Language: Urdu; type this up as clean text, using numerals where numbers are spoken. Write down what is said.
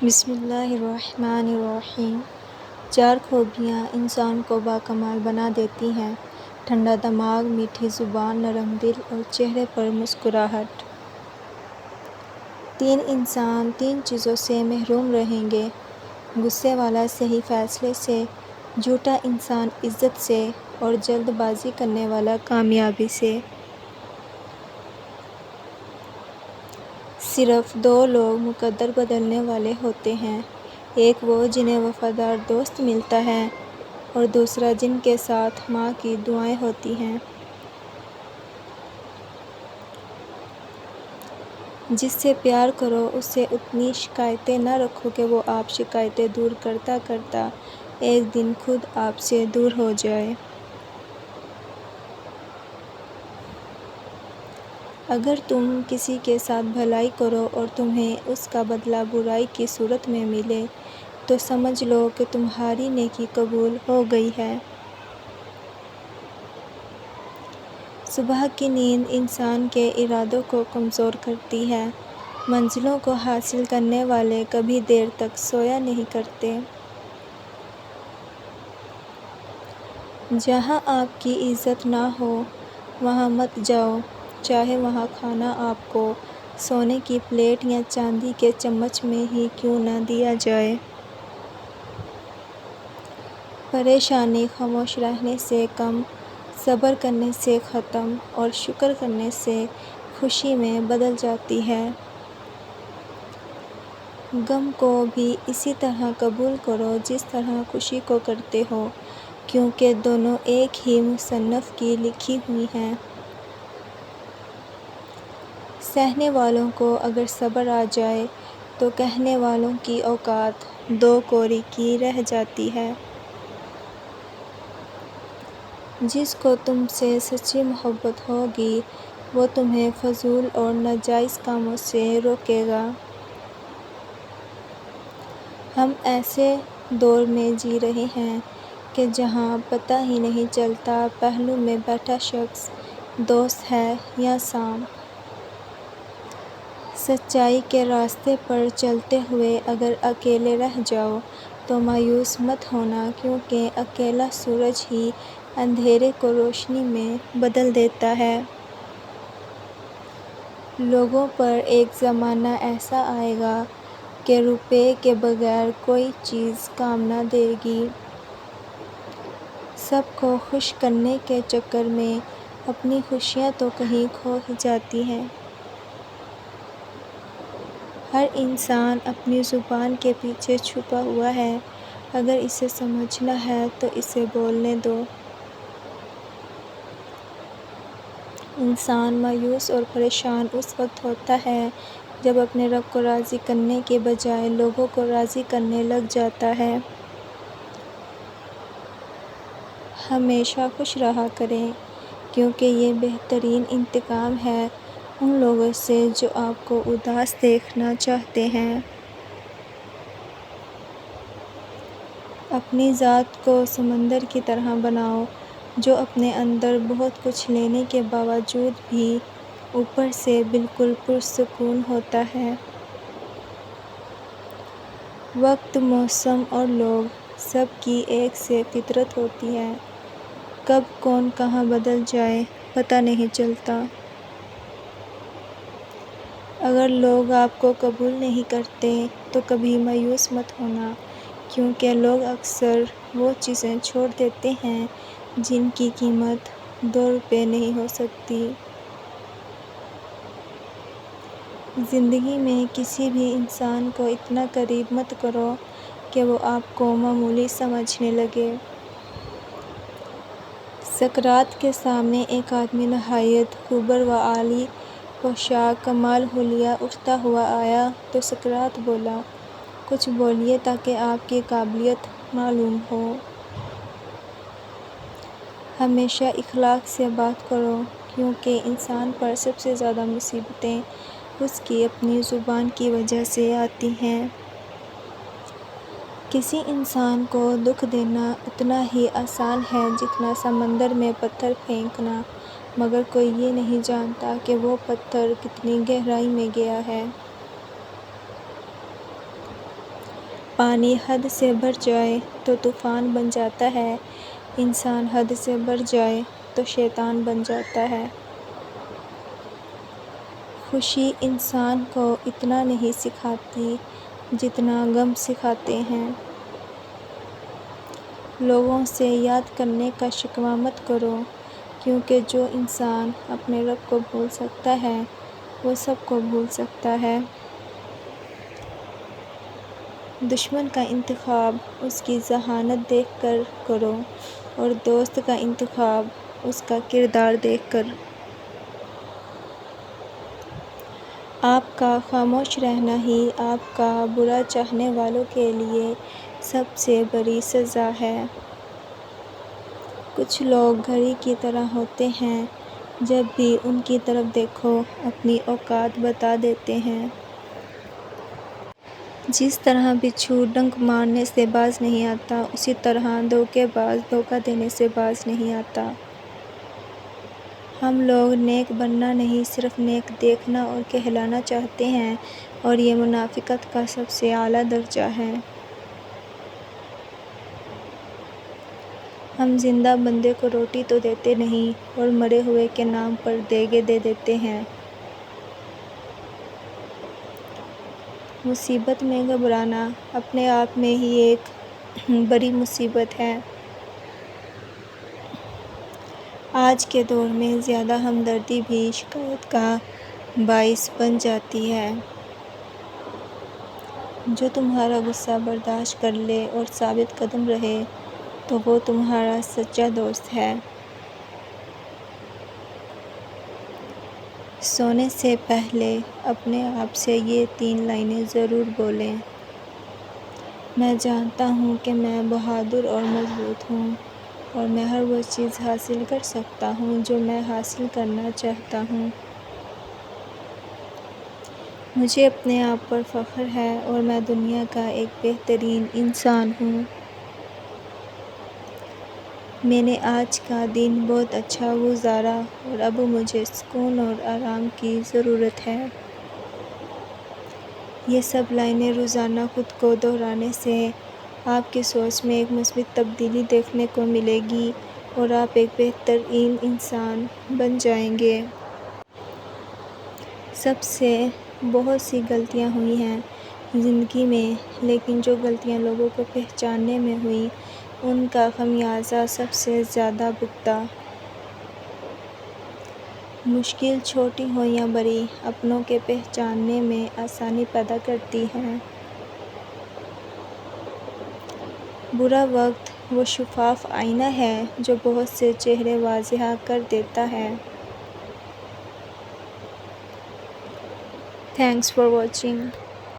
بسم اللہ الرحمن الرحیم۔ 4 خوبیاں انسان کو باکمال بنا دیتی ہیں: ٹھنڈا دماغ، میٹھی زبان، نرم دل اور چہرے پر مسکراہٹ۔ 3 انسان 3 چیزوں سے محروم رہیں گے: غصے والا صحیح فیصلے سے، جھوٹا انسان عزت سے اور جلد بازی کرنے والا کامیابی سے۔ صرف 2 لوگ مقدر بدلنے والے ہوتے ہیں، ایک وہ جنہیں وفادار دوست ملتا ہے اور دوسرا جن کے ساتھ ماں کی دعائیں ہوتی ہیں۔ جس سے پیار کرو اس سے اتنی شکایتیں نہ رکھو کہ وہ آپ شکایتیں دور کرتا کرتا ایک دن خود آپ سے دور ہو جائے۔ اگر تم کسی کے ساتھ بھلائی کرو اور تمہیں اس کا بدلہ برائی کی صورت میں ملے تو سمجھ لو کہ تمہاری نیکی قبول ہو گئی ہے۔ صبح کی نیند انسان کے ارادوں کو کمزور کرتی ہے۔ منزلوں کو حاصل کرنے والے کبھی دیر تک سویا نہیں کرتے۔ جہاں آپ کی عزت نہ ہو وہاں مت جاؤ، چاہے وہاں کھانا آپ کو سونے کی پلیٹ یا چاندی کے چمچ میں ہی کیوں نہ دیا جائے۔ پریشانی خاموش رہنے سے کم، صبر کرنے سے ختم اور شکر کرنے سے خوشی میں بدل جاتی ہے۔ غم کو بھی اسی طرح قبول کرو جس طرح خوشی کو کرتے ہو، کیونکہ دونوں ایک ہی مصنف کی لکھی ہوئی ہیں۔ سہنے والوں کو اگر صبر آ جائے تو کہنے والوں کی اوقات 2 کوری کی رہ جاتی ہے۔ جس کو تم سے سچی محبت ہوگی وہ تمہیں فضول اور ناجائز کاموں سے روکے گا۔ ہم ایسے دور میں جی رہے ہیں کہ جہاں پتہ ہی نہیں چلتا پہلو میں بیٹھا شخص دوست ہے یا سانپ۔ سچائی کے راستے پر چلتے ہوئے اگر اکیلے رہ جاؤ تو مایوس مت ہونا، کیونکہ اکیلا سورج ہی اندھیرے کو روشنی میں بدل دیتا ہے۔ لوگوں پر ایک زمانہ ایسا آئے گا کہ روپے کے بغیر کوئی چیز کام نہ دے گی۔ سب کو خوش کرنے کے چکر میں اپنی خوشیاں تو کہیں کھو ہی جاتی ہیں۔ ہر انسان اپنی زبان کے پیچھے چھپا ہوا ہے، اگر اسے سمجھنا ہے تو اسے بولنے دو۔ انسان مایوس اور پریشان اس وقت ہوتا ہے جب اپنے رب کو راضی کرنے کے بجائے لوگوں کو راضی کرنے لگ جاتا ہے۔ ہمیشہ خوش رہا کریں، کیونکہ یہ بہترین انتقام ہے ان لوگوں سے جو آپ کو اداس دیکھنا چاہتے ہیں۔ اپنی ذات کو سمندر کی طرح بناؤ جو اپنے اندر بہت کچھ لینے کے باوجود بھی اوپر سے بالکل پرسکون ہوتا ہے۔ وقت، موسم اور لوگ سب کی ایک سے فطرت ہوتی ہے، کب کون کہاں بدل جائے پتہ نہیں چلتا۔ اگر لوگ آپ کو قبول نہیں کرتے تو کبھی مایوس مت ہونا، کیونکہ لوگ اکثر وہ چیزیں چھوڑ دیتے ہیں جن کی قیمت 2 روپے نہیں ہو سکتی۔ زندگی میں کسی بھی انسان کو اتنا قریب مت کرو کہ وہ آپ کو معمولی سمجھنے لگے۔ سقراط کے سامنے ایک آدمی نہایت غبر و عالی پوشاک، کمال حلیہ اٹھتا ہوا آیا تو سقراط بولا، کچھ بولیے تاکہ آپ کی قابلیت معلوم ہو۔ ہمیشہ اخلاق سے بات کرو، کیونکہ انسان پر سب سے زیادہ مصیبتیں اس کی اپنی زبان کی وجہ سے آتی ہیں۔ کسی انسان کو دکھ دینا اتنا ہی آسان ہے جتنا سمندر میں پتھر پھینکنا، مگر کوئی یہ نہیں جانتا کہ وہ پتھر کتنی گہرائی میں گیا ہے۔ پانی حد سے بڑھ جائے تو طوفان بن جاتا ہے، انسان حد سے بڑھ جائے تو شیطان بن جاتا ہے۔ خوشی انسان کو اتنا نہیں سکھاتی جتنا غم سکھاتے ہیں۔ لوگوں سے یاد کرنے کا شکوہ مت کرو، کیونکہ جو انسان اپنے رب کو بھول سکتا ہے وہ سب کو بھول سکتا ہے۔ دشمن کا انتخاب اس کی ذہانت دیکھ کر کرو اور دوست کا انتخاب اس کا کردار دیکھ کر۔ آپ کا خاموش رہنا ہی آپ کا برا چاہنے والوں کے لیے سب سے بڑی سزا ہے۔ کچھ لوگ گھڑی کی طرح ہوتے ہیں، جب بھی ان کی طرف دیکھو اپنی اوقات بتا دیتے ہیں۔ جس طرح بچھو ڈنک مارنے سے باز نہیں آتا، اسی طرح دھوکے باز دھوکہ دینے سے باز نہیں آتا۔ ہم لوگ نیک بننا نہیں، صرف نیک دیکھنا اور کہلانا چاہتے ہیں، اور یہ منافقت کا سب سے اعلیٰ درجہ ہے۔ ہم زندہ بندے کو روٹی تو دیتے نہیں اور مرے ہوئے کے نام پر دیگیں دے دیتے ہیں۔ مصیبت میں گھبرانا اپنے آپ میں ہی ایک بڑی مصیبت ہے۔ آج کے دور میں زیادہ ہمدردی بھی شکایت کا باعث بن جاتی ہے۔ جو تمہارا غصہ برداشت کر لے اور ثابت قدم رہے تو وہ تمہارا سچا دوست ہے۔ سونے سے پہلے اپنے آپ سے یہ 3 لائنیں ضرور بولیں: میں جانتا ہوں کہ میں بہادر اور مضبوط ہوں، اور میں ہر وہ چیز حاصل کر سکتا ہوں جو میں حاصل کرنا چاہتا ہوں۔ مجھے اپنے آپ پر فخر ہے اور میں دنیا کا ایک بہترین انسان ہوں۔ میں نے آج کا دن بہت اچھا گزارا اور اب مجھے سکون اور آرام کی ضرورت ہے۔ یہ سب لائنیں روزانہ خود کو دہرانے سے آپ کی سوچ میں ایک مثبت تبدیلی دیکھنے کو ملے گی اور آپ ایک بہترین انسان بن جائیں گے۔ سب سے بہت سی غلطیاں ہوئی ہیں زندگی میں، لیکن جو غلطیاں لوگوں کو پہچاننے میں ہوئیں ان کا خمیازہ سب سے زیادہ بھگتا۔ مشکل چھوٹی ہو یا بڑی، اپنوں کے پہچاننے میں آسانی پیدا کرتی ہے۔ برا وقت وہ شفاف آئینہ ہے جو بہت سے چہرے واضح کر دیتا ہے۔ Thanks for watching.